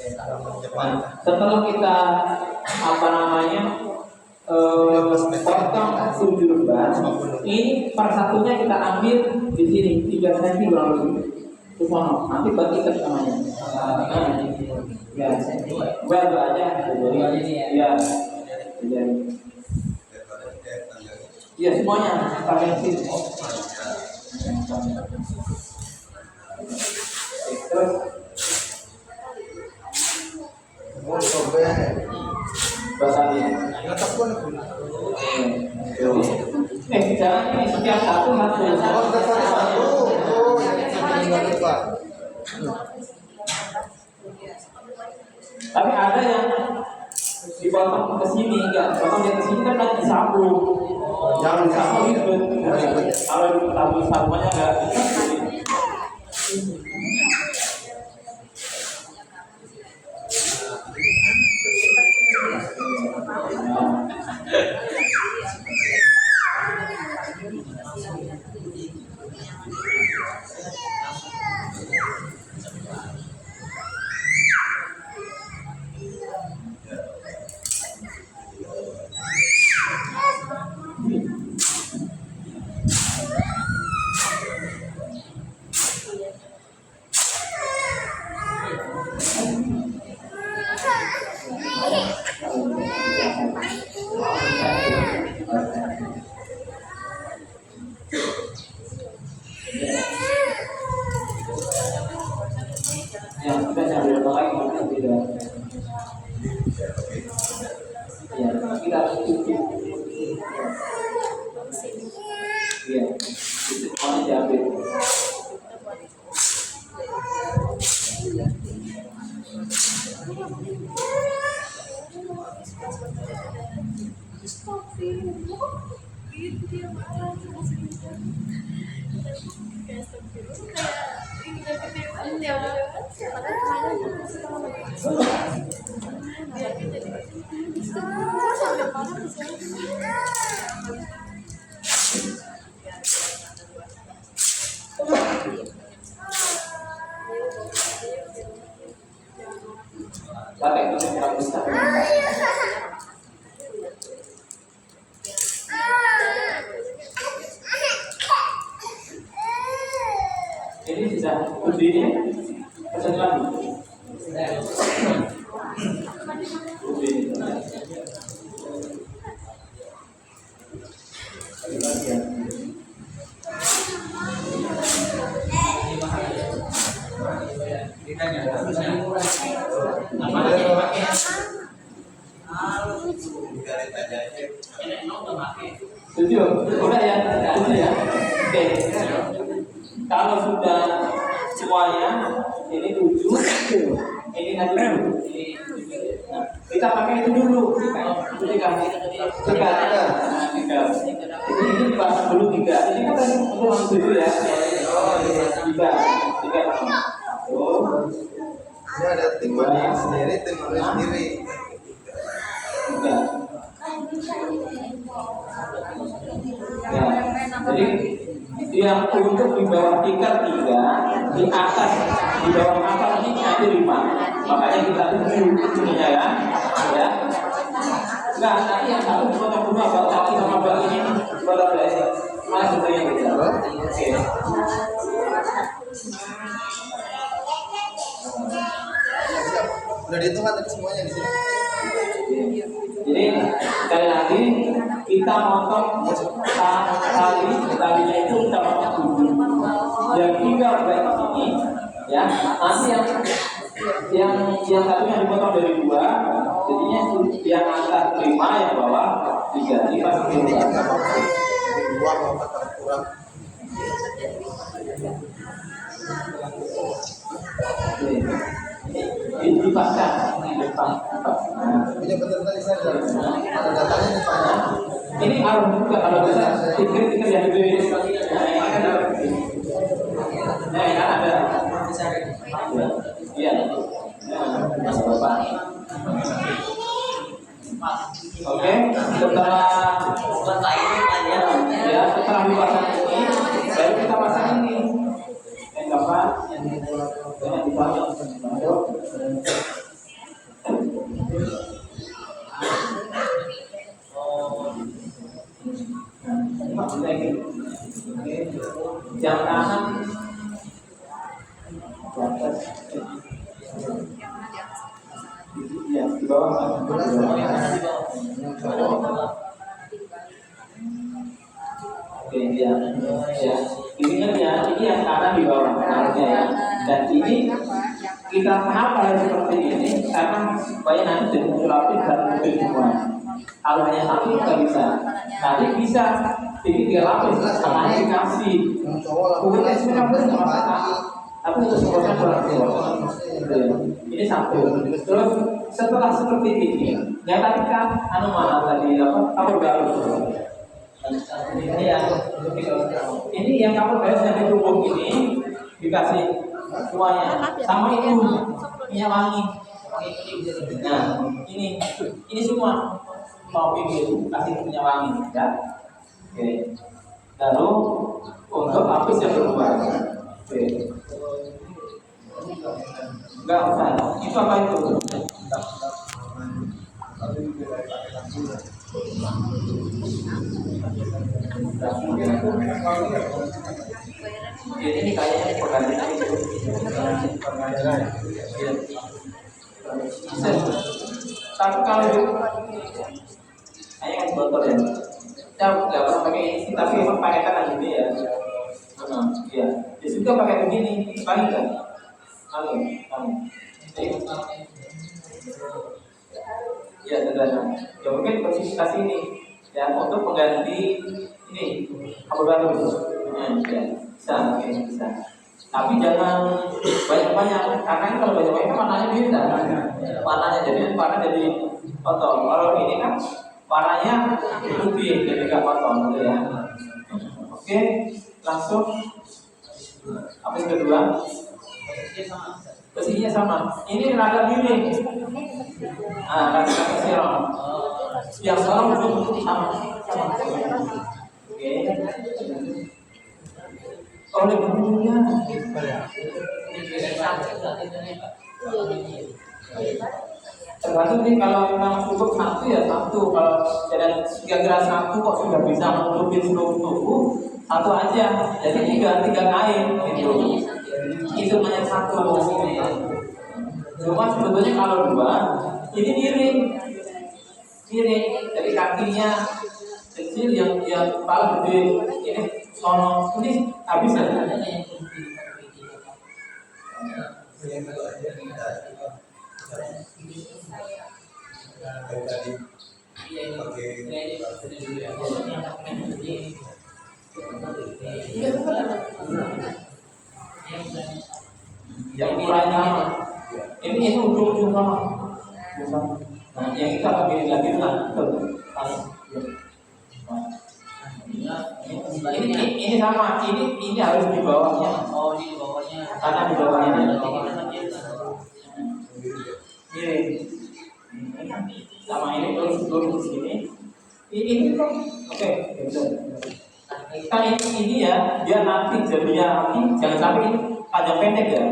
Nah, setelah kita potong 7 lembar, ini per satunya kita ambil di sini 3 cm kurang lebih. Terus nanti bagi ikat namanya. Ya, baru aja. Ya, ya semuanya pakai sini. Terus jangan ini setiap satu harus. Tapi ada yang dipotong ke sini, enggak potong dia ke sini kan lagi sapu. Jangan sapu itu. Kalau tabu sapunya enggak. Yang kita sambil lagi tidak. Ya, kita harus cuci. Ya, itu semuanya diambil. Pakai itu yang besar. Ini bisa berdiri, pesan lagi. Setuju? Udah ya? Setuju ya? Oke. Kalau sudah semuanya, ini 7, ini nanti nah, kita pakai itu dulu. Tiga. Ini dipasang dulu 3. Ini kan tadi untuk langsung 7 ya. 3. Oh. Ini ada tim sendiri, tim sendiri. Ya, jadi yang untuk di bawah tingkat 3, di atas di bawah atas ini nanti 5. Makanya kita ujungnya ya. Nah, nanti yang satu dipotong dulu bak kaki sama bak ini potong dari mana sebenarnya kita. Oke. Udah dihitung kan tadi semuanya di sini. Jadi sekali lagi kita potong talinya itu kita potong 7. Yang 3 baik ini ya. Nanti yang satunya dipotong dari 2, jadinya yang atas 5, yang bawah 3. Ini pasti Ini kita pakai 2 mau kurang. Ini dipasang di depan. Punya betul tadi saya ada datanya di sana. Ini harus juga kalau bisa tikir yang gede. Nah, ini ada. Iya. Mas Bapak. Oke, setelah dipasang ini, baru kita pasang ini. Yang keempat, yang dipasang. Ya, di bawah. Oke, ya. Ya. Ini kan ya, ini yang kanan di bawah harusnya ya. Dan ini kita kenapa seperti ini? Karena supaya nanti jadi lapis dan mobil semua. Kalau hanya satu nggak bisa. Tadi bisa, ini 3 lapis, sama dikasih. Kemudian sebenarnya nggak masalah. Tapi untuk semuanya kurang ini satu. Terus setelah seperti ini, yang tadi kan mana tadi apa baru? Ini yang kamu bahas yang ditumpuk ini dikasih semuanya sama itu minyak wangi. Nah ini semua mau itu kasih minyak wangi ya. Oke. Lalu untuk lapis yang kedua. Oke. Enggak usah. Itu apa itu? Ini kayaknya pegangan itu. Tapi kalau kayaknya kan botol ya. Kita nggak pernah pakai ini, tapi emang pakai kan gini ya. Iya. Ya juga pakai begini, paling kan? Ya sederhana. Ya mungkin posisi ini ya untuk mengganti ini apa baru? Ya bisa, bisa. Tapi jangan banyak-banyak karena ini kalau banyak-banyak kan warnanya beda. Warnanya jadi kotor. Kalau ini kan warnanya putih jadi nggak kotor gitu ya. Oke, langsung apa yang kedua? Posisinya sama. Ini rada miring. Rada serong. Yang serong itu sama. Oke. Oleh bumbunya. Tergantung nih kalau memang cukup satu ya satu. Kalau ada 3 gelas satu kok sudah bisa menutupi seluruh tubuh, satu aja. Jadi tiga kain gitu. Itu hanya satu. Cuma sebetulnya kalau 2 ini miring, dari kakinya kecil yang kepala gede ini sono ini habis aja. Yang mulainya ini ujung sama. Nah, yang kita pakai lagi lah. Ini sama, ini harus di bawahnya. Oh, di bawahnya. Karena di bawahnya ini. Sama ini terus turun ke sini. Ini kok oke. Kan ini ya, biar nanti jadinya nanti jangan sampai ini panjang pendek ya.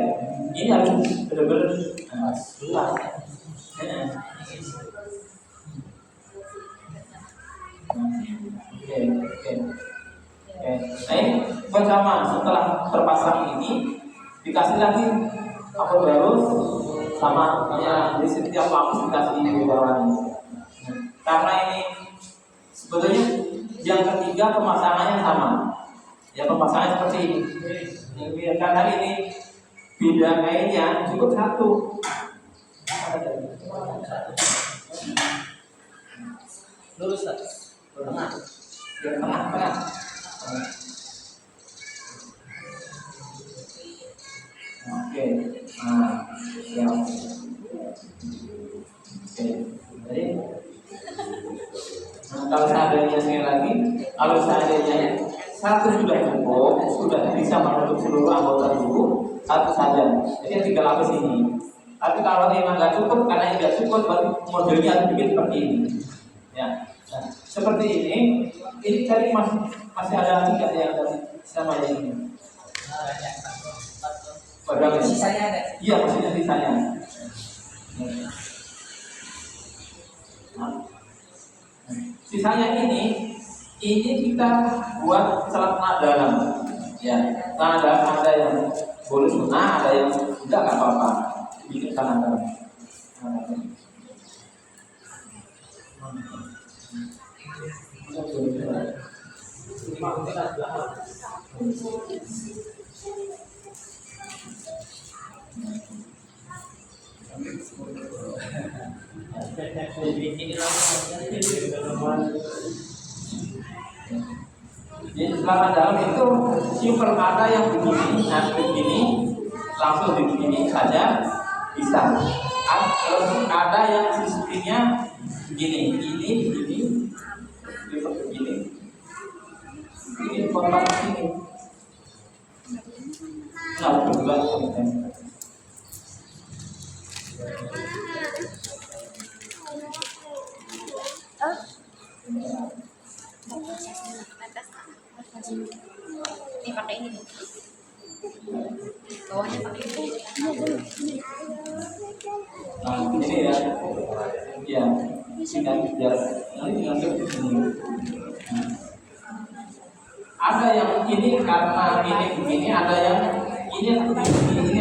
Ini harus benar-benar luas. Oke. Nah ini bersama setelah terpasang ini dikasih lagi apa baru sama ya di setiap lapis dikasih di bawahnya. Karena ini sebetulnya yang ketiga pemasangannya sama. Ya pemasangan seperti ini. Karena ini beda kainnya cukup satu. Lurus tadi. Tengah. Tengah. Oke. Ya. Oke. Jadi kalau seandainya sekali lagi, kalau seandainya satu sudah cukup, sudah bisa menutup seluruh anggota tubuh, satu saja. Jadi 3 lapis ini. Tapi kalau memang nggak cukup, karena tidak cukup, modelnya harus bikin seperti ini. Ya. Nah, seperti ini cari masih ada 3 yang tadi sama yang ini. Berapa sisanya ada? Iya, masih ada sisanya. Nah, sisanya ini kita buat celana dalam. Ya, nah ada yang boleh sunnah, ada yang enggak apa-apa. Bikin kanan. Jadi celana dalam itu simple, ada yang begini, begini, langsung begini saja bisa. Terus ada yang sistemnya begini, begini, ini potong sini. Nah, kedua ini pakai ini bawahnya pakai ini. Nah, ini ya, ya, tinggal biar nanti tinggal ke sini. Ada yang ini karena ini begini, ada yang ini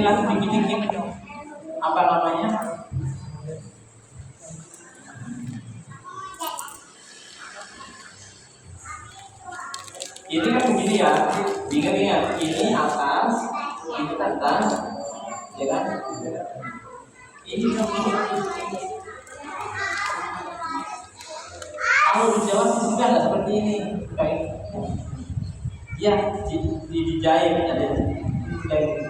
lagi begini, apa namanya? Ini kan begini ya, bingung ya, ini atas, ini atas, ya kan? Ini kalau di Jawa juga nggak seperti ini, kayak ya dijahit ada kayak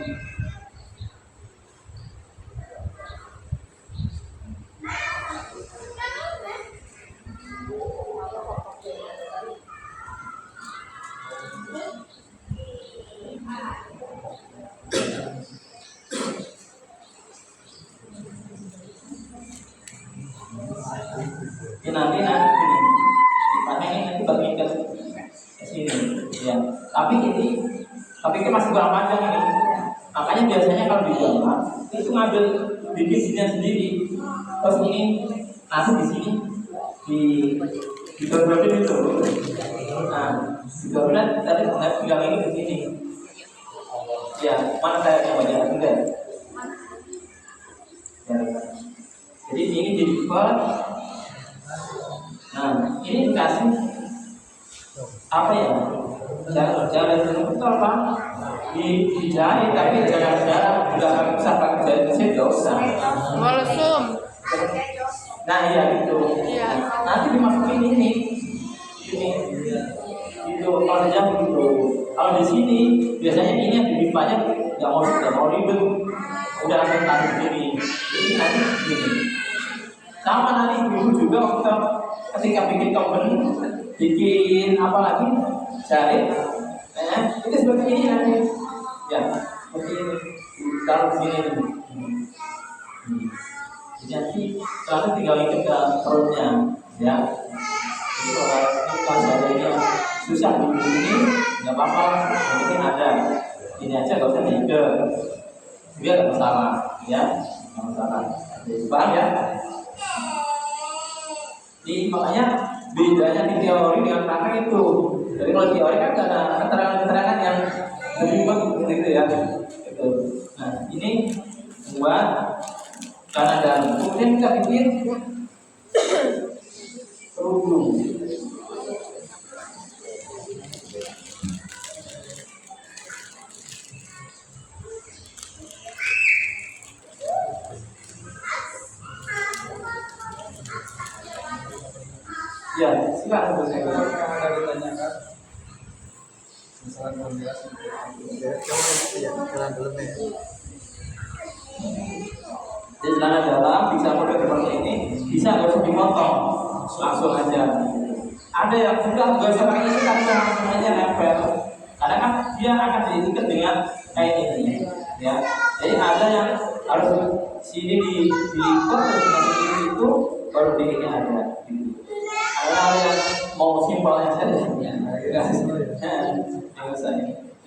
nanti ini dipakai nanti bagi ke sini ya, tapi ini masih kurang panjang ini, makanya biasanya kalau di Jawa itu ngambil divisinya sendiri, terus ini nanti di sini di dobrokin itu, nah di dobrokin tadi tinggal ini begini ya, mana saya coba ya, enggak ya. Jadi ini jadi kuat. Nah, ini dikasih apa ya? Jangan betul Pak. Dijahit, tapi jangan juga bisa pakai jahit mesin, nggak usah. Walsum. Nah, iya gitu. Iya. Nanti dimasukin ini, itu kalau saja begitu. Kalau di sini biasanya ini yang lebih banyak, nggak mau ribet, udah langsung taruh sini. Ini nanti begini. Sama nanti dulu juga waktu ketika bikin token, bikin apa lagi, jahit, ini seperti ini nanti, ya, seperti ini, taruh sini. Jadi nanti selalu tinggal ikat ke perutnya, ya. Jadi kalau jahitnya susah begini, nggak apa-apa, mungkin ada. Ini aja nggak usah diikat, biar nggak masalah, ya, nggak masalah. Jadi paham ya? Jadi makanya bedanya di teori dengan praktek itu. Jadi kalau teori kan ada keterangan-keterangan yang berlibat gitu ya. Gitu. Nah ini buat kanan dan kemudian kita bikin kerudung. Ya, silakan Bu saya. Kalau ditanyakan, misalnya mau jelas, coba jalan dulu nih. Di celana dalam bisa model seperti ini, bisa nggak usah dipotong, langsung aja. Ada yang sudah nggak usah pakai ini, tapi langsung aja nempel. Karena kan dia akan diikat dengan kayak ini, ya. Jadi ada yang harus sini dilipat terus masukin itu, baru di ini ada. Ada yang mau simpelnya saja, ya.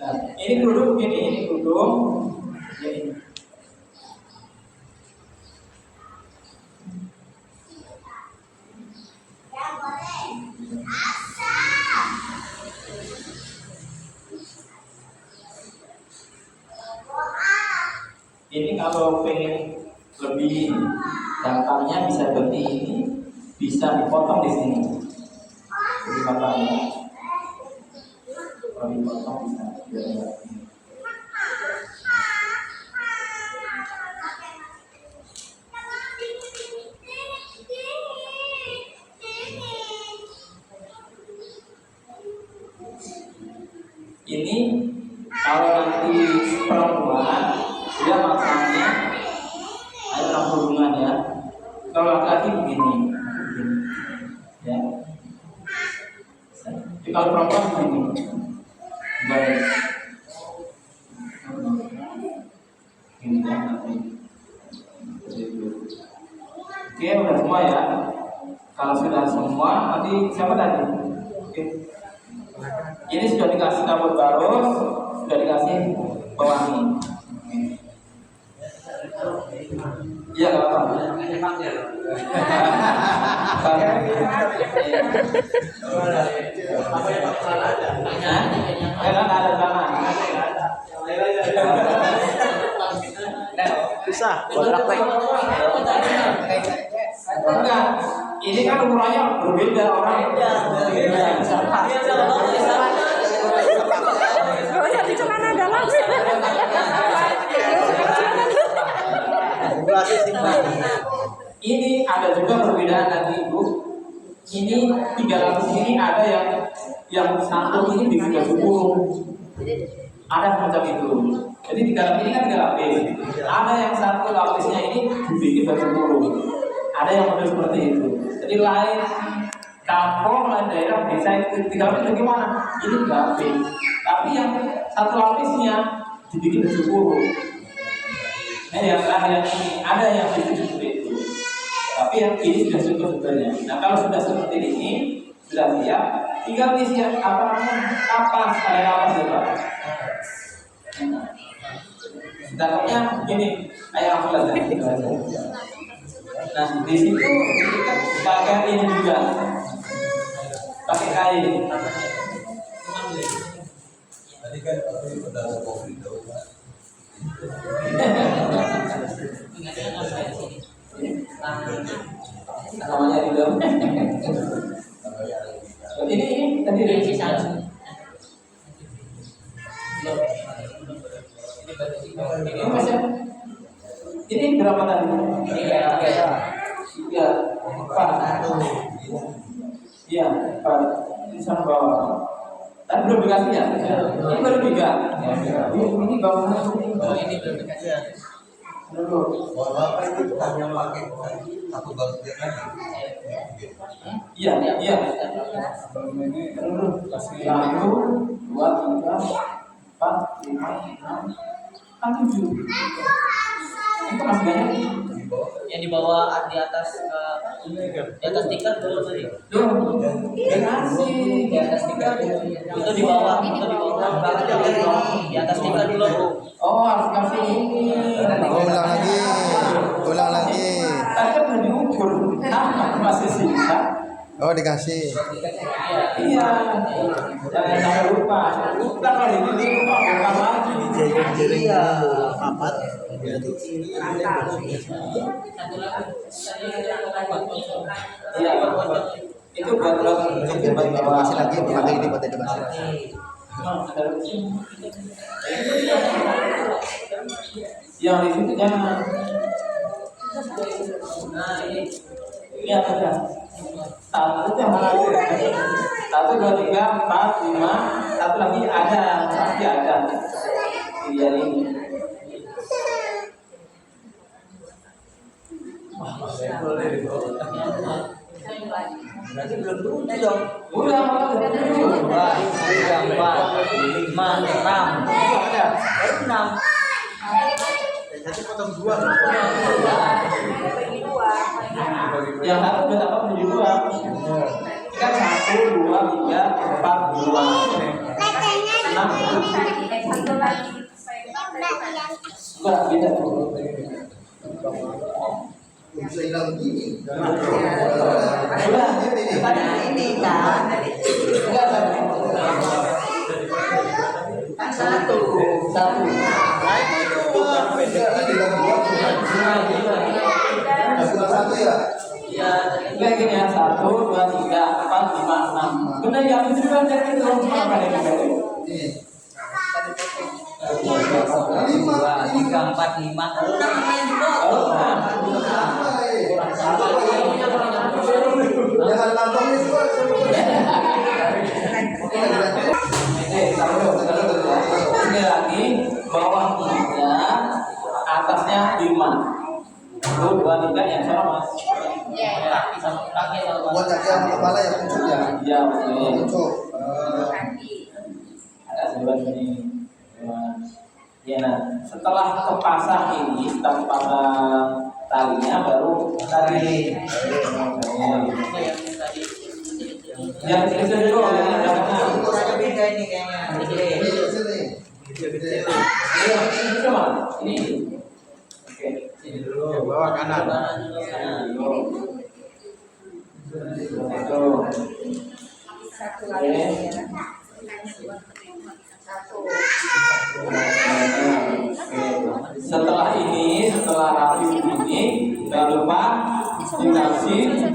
Nah, ini kerudung begini, ini kerudung, ini. kalau pengen lebih gampangnya bisa seperti ini, bisa dipotong di sini. Jadi matanya kalau dipotong bisa. Ini kalau nanti perempuan dia maksanya ada orang hubungan ya. Kalau laki-laki begini, ya. Jadi kalau perempuan begini, baik. Ini ya nanti. Oke, udah semua ya. Kalau sudah semua, nanti siapa tadi? Oke. Ini sudah dikasih kabut barus, sudah dikasih pewangi. Iya, nggak apa-apa. Ada tanah. Bisa buat praktek. Enggak, ini kan ukurannya berbeda orang. Gak usah di celana dalam. Ini ada juga perbedaan nanti Ibu. Ini 300 ini ada yang satu ini di 30. Ada macam itu. Jadi 300 ini kan 3 lapis. Ada yang satu lapisnya ini dibikin 30. Ada yang model seperti itu. Jadi lain kampung, lain daerah, desa itu 3 lapis bagaimana? Ini 3 lapis. Tapi yang satu lapisnya dibikin 70. Yang terakhir ini ada yang seperti itu. Tapi yang ini sudah cukup sebenarnya. Nah kalau sudah seperti ini, sudah siap, tinggal isi apa kapas, ada kapas juga. Dapatnya gini, ayo aku lihat. Nah di situ kita pakai ini juga, pakai kain. Tadi kan udah ada kopi tuh. Namanya di dalam. Ini tadi dari sisa. Ini berapa tadi? 3, 4. Iya, 4. Ini sama bawah. Tadi belum dikasih ya? Ini baru 3. Ini bawahnya. Ini belum dikasih ya? Bapak itu hanya pakai satu baru dia kan? Iya. 1, 2, 3, 4, 5, 6, 7. Itu masih banyak. Yang di bawah di atas tikar dulu tadi. Dia kasih Di atas tikar itu di bawah di atas tikar dulu Bu. Oh, harus kasih ini. Ulang lagi. Tadi kan udah diukur. Nah, masih sisa. Oh dikasih. Iya. Jangan sampai lupa. Lupa kalau ini lupa bukan lagi. Iya. Papat. Iya. Itu buat Dikasih lagi pakai ini buat edukasi. Yang di situ jangan. Nah ini ada. 1 yang mana? 1, 2, 3, 4, 5. 1 lagi ada, pasti ada. Iya ini. Berarti belum berhenti dong. Udah, 2, 3, 4, 5, 6. Ada. Baru 6. Jadi potong 2. yang satu udah dapat menjadi 2. Kan 1, 2, 3, 4, 2. 6. Enggak, beda. Bisa hilang gini. Udah, tadi ini kan. Enggak, kan 1. Tadi hilang 2. Kayak gini ya, 1, 2, 3, 4, 5, 6. Benar ya, itu juga cek itu apa yang diberi. Dua, tiga, empat, lima. Jangan langsung itu. Ini lagi bawah 3, atasnya 5. 1, 2, 3 yang sama mas. Kaki sama kaki sama. Buat kaki sama kepala yang kuncuk ya. Iya oke. Kuncuk. Ada sebelah sini. Ya nah, setelah kepasang ini, setelah pasang talinya baru tarik. Yang kecil dulu, yang jangan. Ukurannya beda ini kayaknya. Ini sini. Ini cuma ini. Oke, Sini dulu. Bawah kanan. Itu. Satu lagi. Setelah ini, setelah rapi ini, jangan lupa dikasih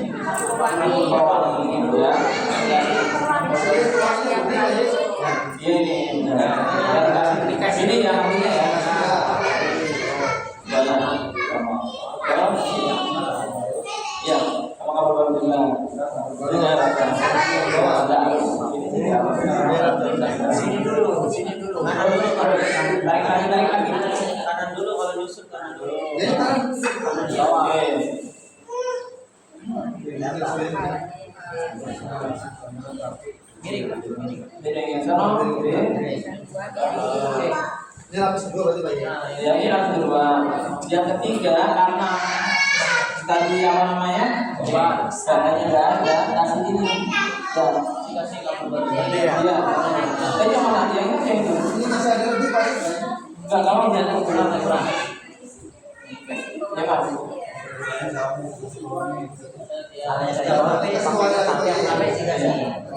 bawah ini ya. Ini, dikasih ini yang ini ya. Ya, sama kabar baru juga. Dengar apa? Sini dulu, sini dulu. Tarik lagi. Kanan dulu kalau nyusun kanan dulu. Oke. Miring. Jadi yang sana, Ini lapis kedua berarti Pak ya. ya ini yang kedua. Yang ketiga karena tadi apa namanya? Bahannya nggak ada, kasih ini. Dan Dikasih kamu baru. iya. Tadi yang mana? Yang ini yang itu. Ini masih ada lebih Pak. Enggak, kalau jangan kurang. Ya mas.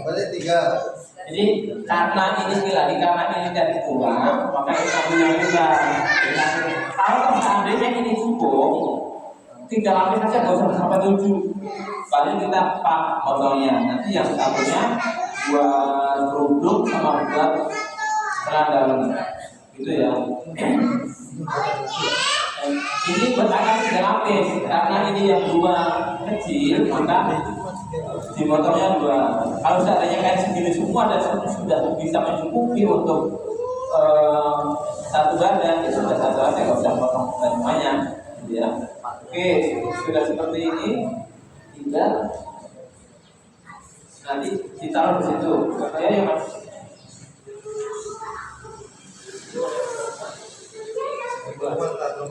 Berarti 3. Jadi karena ini sekali lagi karena ini dari kurang, maka kita punya juga. Kalau seandainya ini cukup, 3 lapis saja nggak usah sampai 7. Paling kita potongnya. Nanti yang satunya buat kerudung sama buat celana dalam, gitu ya. Ini bertahan 3 lapis karena ini yang 2 kecil, maka dimotongnya 2. Kalau seandainya kayak segini semua dan sudah bisa mencukupi untuk satu badan, ya sudah satu aja, nggak usah potong semuanya, ya. Oke, sudah seperti ini, tinggal nanti ditaruh di situ, ya mas.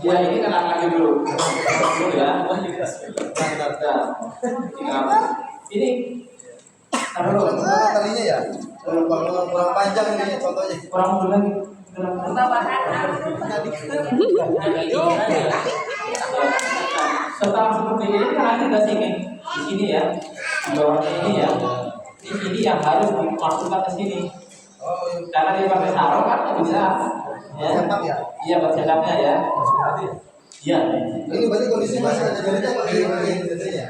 Ya ini kan lagi dulu ya. Ini Kurang talinya ya. Kurang panjang ini contohnya. kurang dulu lagi. Setelah seperti ini kan nanti kita sini di sini ya, di bawahnya ini ya. Di sini yang harus dimasukkan ke sini. Oh, Karena dia pakai sarung kan nggak bisa. Ya. cetak ya. Iya buat setupnya ya. Iya. Ini berarti kondisi masih ada jadinya Pak di jadinya.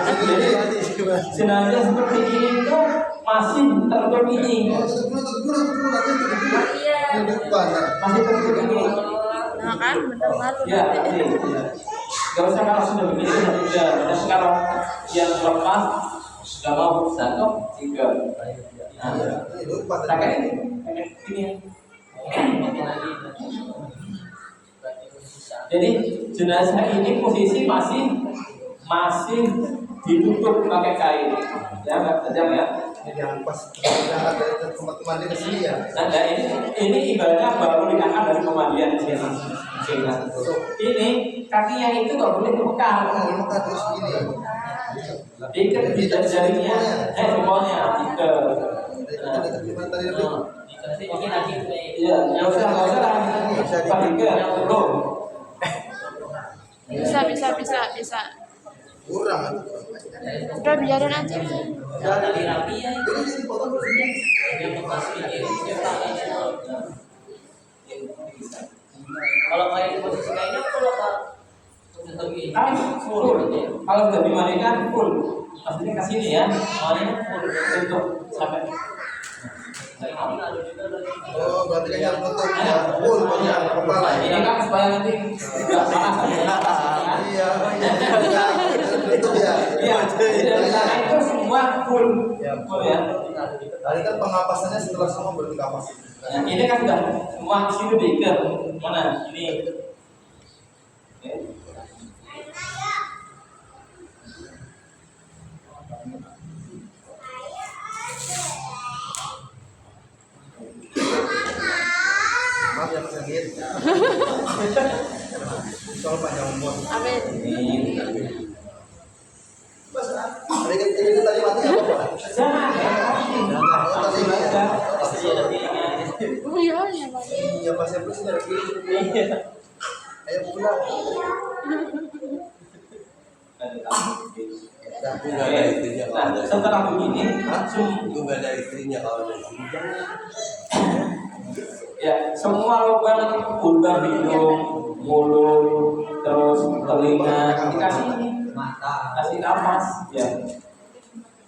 Jadi jenazah seperti ini itu masih tertutup ini, masih tertutup ini. Nah kan, bener malu. Ya, nggak usah kalau sudah begini sudah. Dan kalau yang lepas nggak mau 1, 3. Nah, pakai ini. Jadi jenazah ini posisi masih ditutup pakai kain, ya nggak tajam ya. Jangan pas ada tempat mandi ke sini ya. Nah, ini ibaratnya baru diangkat dari pemandian di sini. Ini kakinya itu nggak boleh dibekal. Kita terus gini. Diikat di jarinya, jempolnya diikat. Iya, nggak usah diikat, belum. Bisa. Kurang. Udah biarin aja. Udah tadi rapi ya. Jadi dipotong dulu. Yang lepas ini kalau kayak posisi kainnya kalau tetap Kan full. Kalau sudah dimandikan full. Maksudnya ke sini ya. Mandinya full untuk sampai. Oh, berarti kan yang nutup ya full bagian kepala. Ini kan supaya nanti nggak panas. Iya. Nutup ya. Iya. Jadi dari sana itu semua full. Full ya. Tadi kan pengapasannya setelah semua berarti kapas. Nah, ini kan sudah semua di sini diikat. Mana? Ini. Oke. Maaf ya Mas Agit. Soal panjang umur. Amin. Ini. Mas, ini tadi mati apa Pak? Jangan. Oh, tadi mati. Oh iya, iya, Pak. Iya, Pak saya sih dari kiri. Ayo pulang. Nah, setelah begini, Gue gak ada istrinya kalau dari sini. ya semua lubang lubang hidung, mulut, terus telinga dikasih ini, kasih nafas, ya.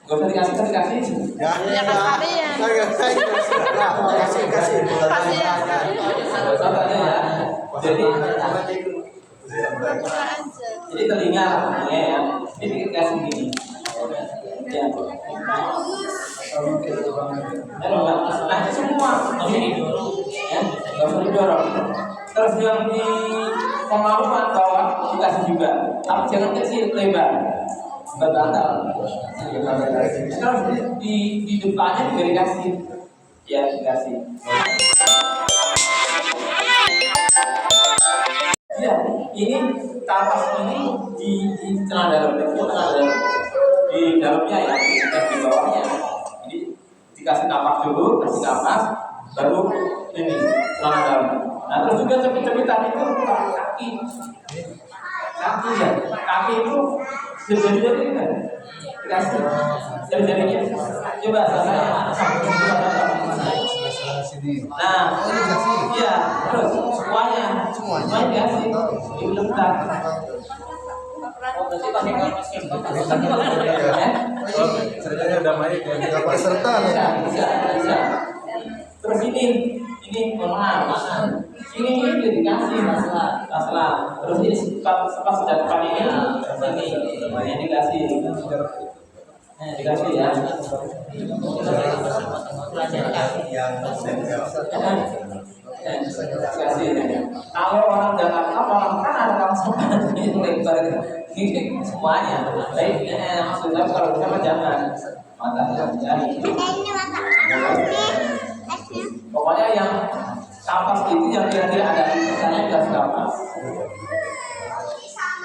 Gak usah dikasih, kan dikasih. Ya kalian. Kasih. Kasih ya. Contohnya ya. Jadi Buka aja. telinga, ya. Ini dikasih gini. Ya. Nah semua ini ya, nggak usah didorong. Terus yang di pemaluman bawah dikasih juga, tapi jangan kecil, lebar, batal. Terus di depannya juga dikasih, ya dikasih. Ya, ini kapas ini di celana dalam, di dalamnya ya, dan di bawahnya. Jadi dikasih kapas dulu, kasih kapas, baru ini celana dalam. Nah terus juga cepit-cepitan itu kaki ya, kaki itu jadi kan dikasih jadi coba saya. Nah, iya, terus semuanya dikasih, diletak. Ceritanya udah main ya, nggak peserta ya. Bisa. Terus ini mohon maaf, ini juga dikasih masalah. Terus ini pas sudah depan ini dikasih ya. Dikasih. Kalau orang Jakarta, orang kan ada kamar ini lebar ini semuanya. Baik, maksudnya kalau bisa jangan. Makanya pokoknya yang kapas itu yang kira-kira ada misalnya gas kapas.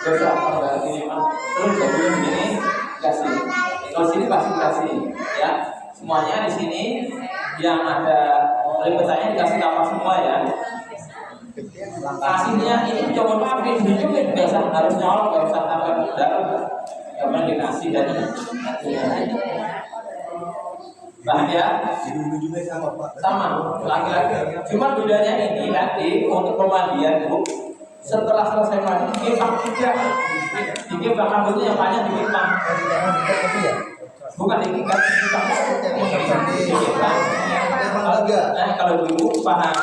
Terus terus sebelum ini kasih. Kalau sini pasti kasih, ya. Semuanya di sini yang ada lipetannya dikasih kapas semua ya. Kasihnya ini coba pakai hidung biasa harus nyolok, nggak usah tambah dalam. Karena dikasih dan paham ya? Hidung juga sama Pak. Sama laki-laki. Cuma bedanya ini nanti untuk pemandian bu, setelah selesai mandi dikipang juga. Dikipang rambutnya yang banyak dikipang. Bukan dikipang. Kalau dulu paham.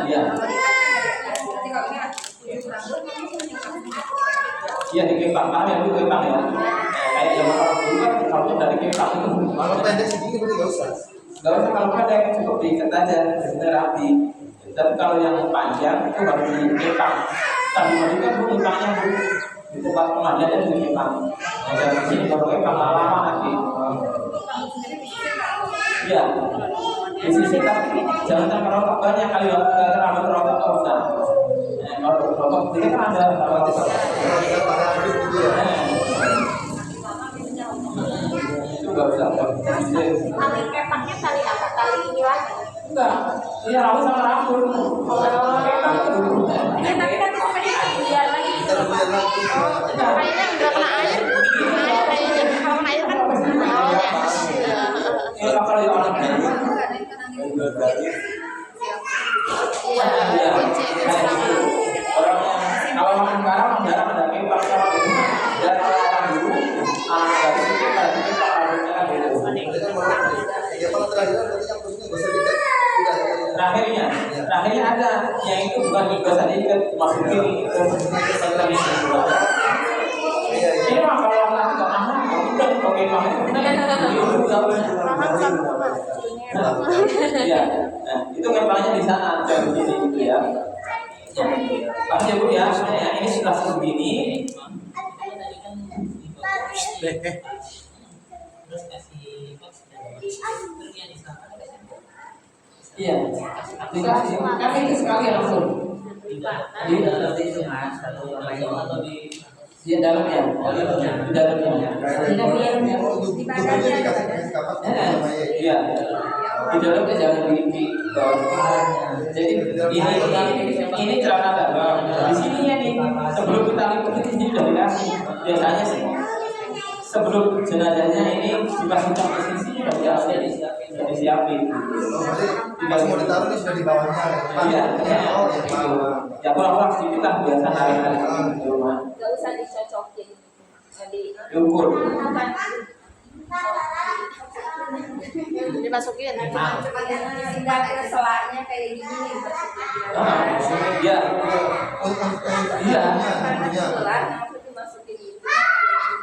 Iya. Iya dikepang, paham ya dulu kepang ya. Kayak zaman orang dulu kan kalau dari kepang itu. Kalau pendek segini berarti nggak usah. Nggak usah kalau pendek cukup diikat aja, sudah rapi. Tapi kalau yang panjang itu harus dikepang. Tapi kalau kan bu kepangnya bu di tempat pemandiannya itu dikepang. Nah dari sini baru kepang lama lagi. Iya. Di sisi tapi jangan terlalu banyak kali ya, terlalu nggak usah. Kalau rokok dia kan ada itu nggak usah. Tali kepaknya tali apa? Tali ini lagi? Enggak, iya rambut sama rambut. Ya tapi kan biar lagi. Kayaknya udah kena air. Kayaknya kalau kena air kan. Oh ya. Kalau yang orang Iya, Iya, kunci nah itu orang yang kalau makan sekarang darah ada kepala sama itu. Dan orang dulu dari situ pada kita ada gitu. Berarti kan malah ya kalau terakhir berarti yang khususnya gak usah diikat. Udah ya. Terakhirnya ada yang itu bukan digas saja kan masukin ke sistem Iya, iya. ini mah kalau orang nggak paham ya udah oke paham ya nah itu kepalanya di sana kayak begini gitu ya paham ya bu ya ini sudah segini Terus kasih box iya dikasih kan itu sekali langsung di dalam itu mas atau atau di dalamnya di dalamnya Oh, untuk dikasih kapas iya di dalamnya jangan di jadi ini celana dalam di sininya nih sebelum kita lipat ini sini udah dikasih biasanya sih sebelum jenazahnya ini dipasangkan ke sini udah disiapin Pas mau ditaruh ini sudah di bawahnya. iya Oh, ya. ya kurang sedikit lah biasa hari-hari di rumah Gak usah dicocokin. Jadi diukur dimasukin. Tidak ke selaknya kayak gini. iya iya Selat langsung dimasukin itu.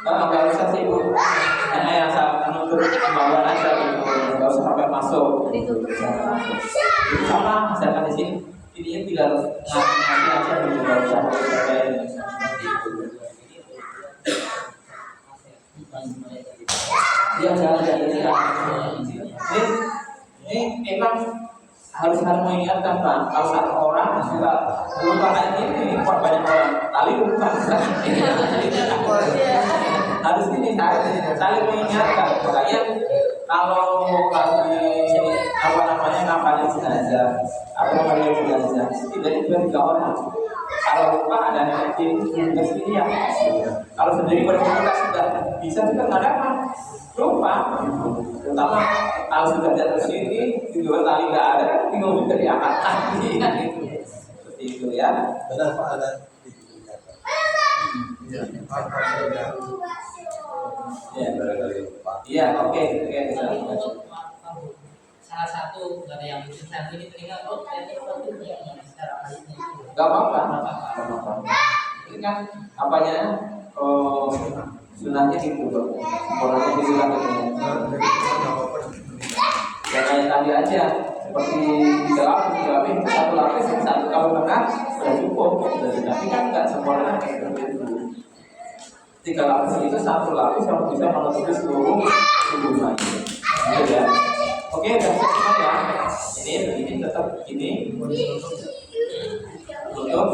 nggak usah sih bu hanya asal menutup bawah aja gitu nggak usah sampai masuk Ditutup semua. sama misalkan di sini ini tinggal ngasih aja gitu nggak usah sampai iya jangan ini emang harus mengingatkan pak kalau satu orang suka lupa kayak gini kok banyak orang tali lupa harus ini saling mengingatkan makanya kalau lagi apa namanya ngapalin jenazah apa namanya jenazah setidaknya 2-3 orang kalau lupa ada yang di sini ya kalau sendiri berkomunikasi sudah bisa juga nggak dapat lupa terutama kalau sudah jatuh sini di luar tali nggak ada bingung juga diangkat lagi kan itu seperti itu ya Benar Pak ada. Iya. iya oke salah satu dari yang nanti ini tinggal oh ini secara ini nggak apa-apa ini kan apanya sunahnya gitu bolanya gitu kan ya kayak tadi aja seperti 3 lapis satu lapis satu kalau tengah sudah cukup tapi kan nggak sempurna kayak gitu 3 lapis itu 1 lapis yang bisa menutupi seluruh tubuhnya gitu ya oke udah siap ya ini tetap ini tutup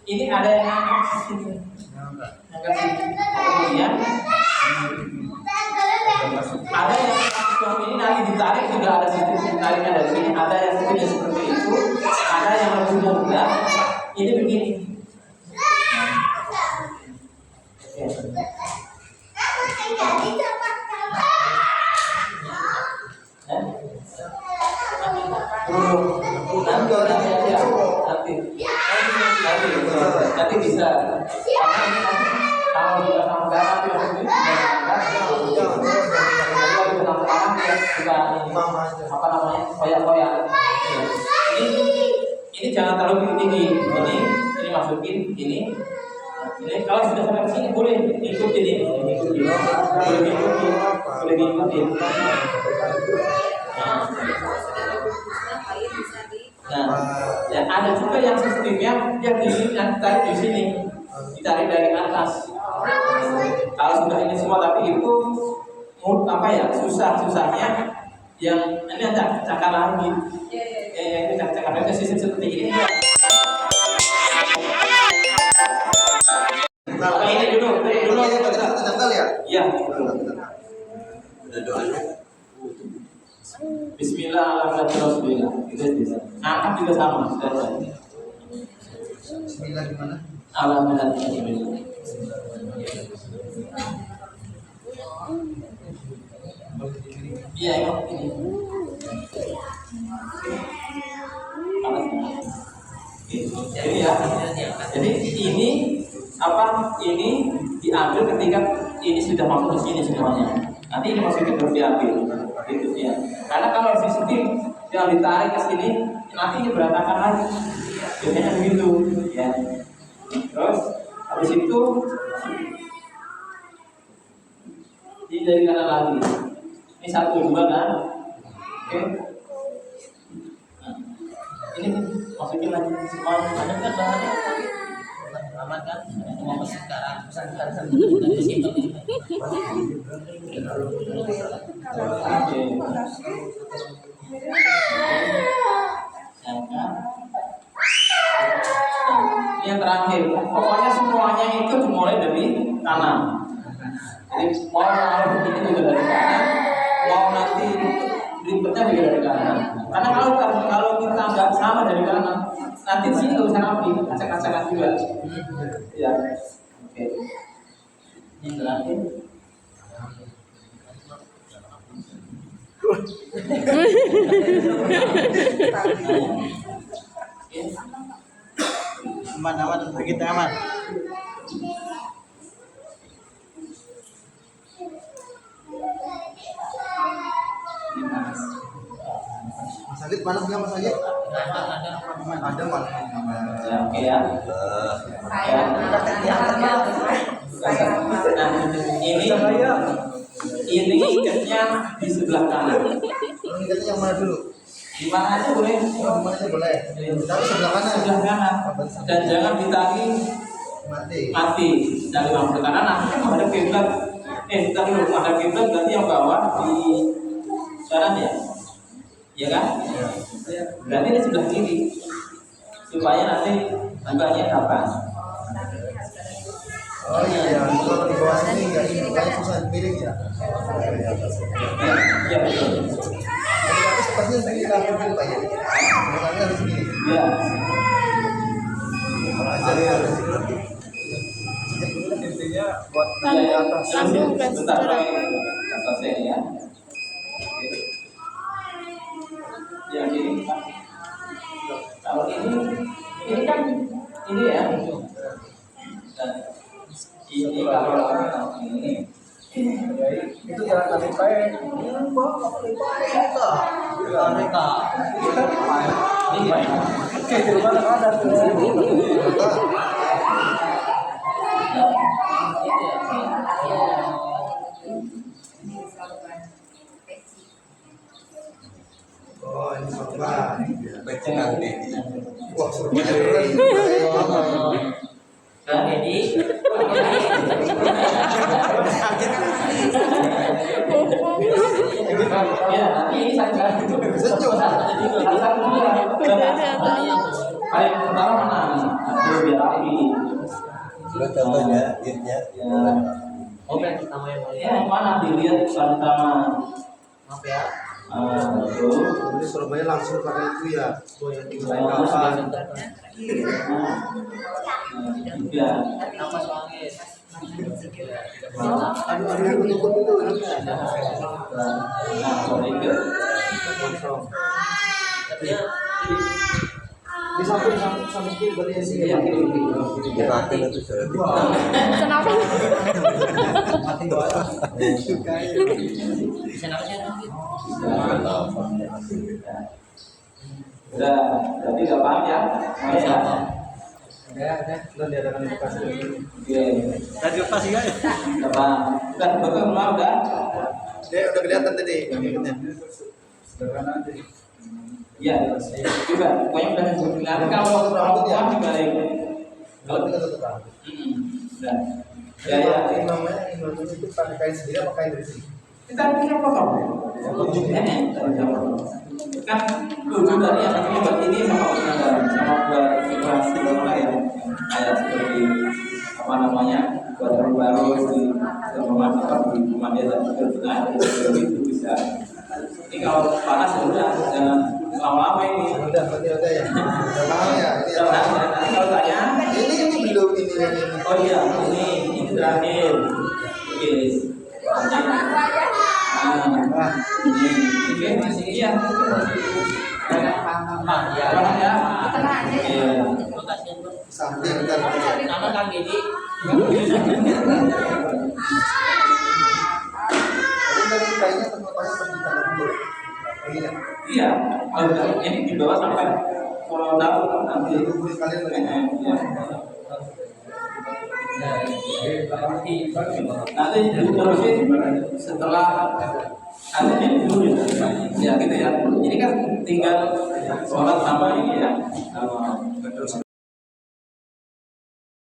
ini ada yang kemudian ada yang suami ini nanti ditarik juga ada sedikit tariknya dari sini ada yang sedikit seperti itu ada yang lebih mudah ini begini nanti bisa karena ini kalau sudah sama darah itu apa namanya koyak-koyak ini jangan terlalu tinggi ini masukin ini kalau sudah sampai sini boleh ikutin ini boleh diikutin nah dan ada juga yang sistemnya yang di sini yang ditarik di sini ditarik dari atas kalau sudah ini semua tapi itu apa ya susahnya yang ini ada cakar lagi ini cakar lagi sistem seperti ini Nah, ini dulu ya kita tanggal ya? iya Ada doanya. Bismillahirrahmanirrahim itu bisa angkat juga sama Bismillah gimana? Alhamdulillah iya ini karena Jadi ini diambil ketika ini sudah masuk ke sini semuanya. Nanti ini masih terus diambil, gitu ya. Karena kalau di sini yang ditarik ke sini, nanti ini berantakan lagi. Biasanya begitu, ya. Terus habis itu ini dari kanan lagi. Ini 1, 2 kan? Oke. Nah, ini masukin lagi semua. Ada kan bahannya aman kan? Mau pesan sekarang, pesan simpel. Oke. Ini yang terakhir. Pokoknya semuanya itu dimulai dari kanan. Jadi mau begini juga dari kanan, mau nanti berikutnya juga dari kanan. Karena kalau kita nggak sama dari kanan, nanti di sini nggak bisa rapi, acak-acakan juga. Ya, oke. Yang terakhir. Aman, begitu aman. Mas Agit mana punya Mas Agit? Ada Mas. Ya, oke ya. Nah, ini ikatnya di sebelah kanan. Ikatnya yang mana dulu? Di mana aja boleh. Di mana aja boleh. Tapi sebelah mana? Sebelah kanan. Dan jangan ditarik mati. Dari bawah ke kanan, nanti menghadap kiblat. Kita dulu menghadap kiblat, berarti yang bawah di kanan ya. Iya kan? Berarti ini sebelah kiri. Supaya nanti bukanya kapan? Oh iya, kalau di bawah sini nggak susah miring ya. Iya betul. Tapi sepertinya kita ambil Pak ya. Bukannya harus begini. Iya. Intinya buat Sambung dan bentar, seterusnya. selesai ya. Yang ini, kalau ini kan ini ya. Dan ini kalau ini. itu jalan kaki baik. Mereka Ini baik. Oke, di rumah ada Oh, ini sorban. Wah, sorban. dan jadi Ya, tapi ini saya itu paling pertama mana? Aduh, biar rapi. Contohnya, ya. oh yang pertama yang Ya, yang mana dilihat paling pertama? maaf ya. Betul. Jadi Surabaya langsung pakai itu ya. Yang tinggal Oh, kapan? Ya. Nama soalnya Aduh, ikut itu. Nah, kalau itu Di samping kiri berarti yang sini. ya kiri. Kenapa? Mati doa. bisa namanya Udah, berarti nggak paham ya? Ya. Ya, sudah diadakan edukasi. Oke. Tadi edukasi ya? Nggak paham. Udah, betul semua udah. Udah kelihatan tadi ikutnya. Sederhana aja. Iya, juga. Pokoknya udah sebenarnya kalau perempuan juga ikut. Kalau kita tutup rambut. Udah. Ya, ya. Imamnya itu pakai kain sendiri apa kain dari sini? Kita punya potong. Kan ujung dari yang ini buat ini sama buat dekorasi ya. Kayak seperti apa namanya buat baru di rumah di rumah dia itu bisa. Ini kalau panas ya udah jangan lama-lama ini. Udah, berarti udah ya. Udah lama ya. Nanti kalau tanya Ini belum ini yang ini. oh iya ini terakhir. Oke. Satu aja. Oke, masih iya. Nah, ya. Ya. Tengah aja ya. Iya. Lokasinya tuh. Samping ntar. Nama Kang Dedi. Tadi kayaknya tempatnya pergi ke dulu. Iya. Iya, kalau ini di bawah sampai kalau tahu nanti Kalian lagi. nanti terusin setelah nanti dulu ya gitu ya. Ini kan tinggal sholat sama ini ya.